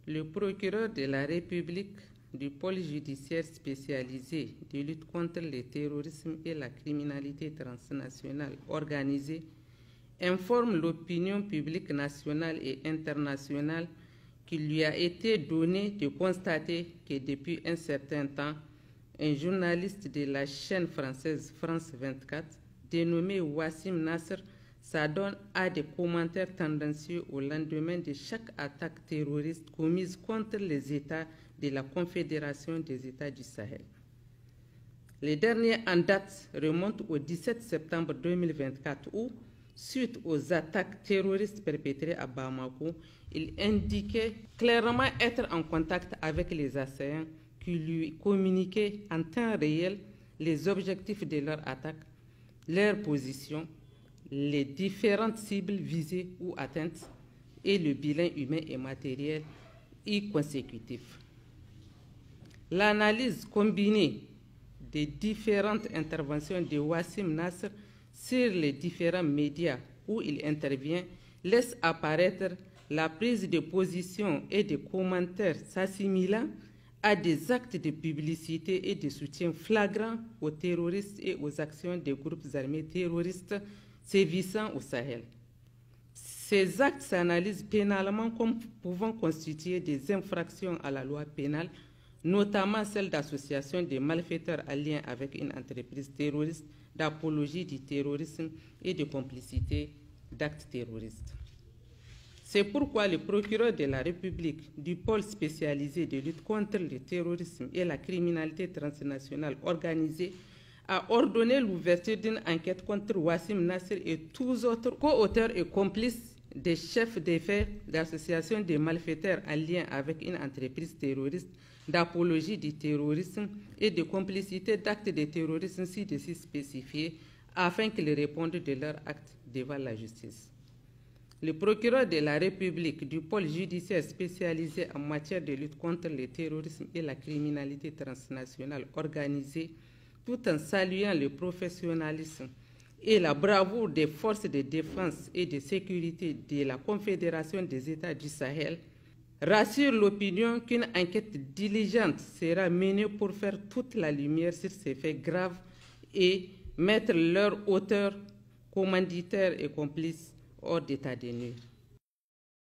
Le procureur de la République du pôle judiciaire spécialisé de lutte contre le terrorisme et la criminalité transnationale organisée informe l'opinion publique nationale et internationale qu'il lui a été donné de constater que depuis un certain temps, un journaliste de la chaîne française France 24, dénommé Wassim Nasr, s'adonne à des commentaires tendancieux au lendemain de chaque attaque terroriste commise contre les États de la Confédération des États du Sahel. Les derniers en date remontent au 17 septembre 2024 où, suite aux attaques terroristes perpétrées à Bamako, il indiquait clairement être en contact avec les assaillants qui lui communiquaient en temps réel les objectifs de leur attaque, leur position, les différentes cibles visées ou atteintes et le bilan humain et matériel y consécutif. L'analyse combinée des différentes interventions de Wassim Nasr sur les différents médias où il intervient laisse apparaître la prise de position et de commentaires s'assimilant à des actes de publicité et de soutien flagrants aux terroristes et aux actions des groupes armés terroristes sévissant au Sahel. Ces actes s'analysent pénalement comme pouvant constituer des infractions à la loi pénale, notamment celle d'association de malfaiteurs en lien avec une entreprise terroriste, d'apologie du terrorisme et de complicité d'actes terroristes. C'est pourquoi le procureur de la République du pôle spécialisé de lutte contre le terrorisme et la criminalité transnationale organisée a ordonné l'ouverture d'une enquête contre Wassim Nasr et tous autres co-auteurs et complices des chefs des faits d'associations de malfaiteurs en lien avec une entreprise terroriste, d'apologie du terrorisme et de complicité d'actes de terrorisme ci-dessus spécifiés afin qu'ils répondent de leurs actes devant la justice. Le procureur de la République du pôle judiciaire spécialisé en matière de lutte contre le terrorisme et la criminalité transnationale organisée, tout en saluant le professionnalisme et la bravoure des forces de défense et de sécurité de la Confédération des États du Sahel, rassure l'opinion qu'une enquête diligente sera menée pour faire toute la lumière sur ces faits graves et mettre leurs auteurs, commanditaires et complices hors d'état de nuire.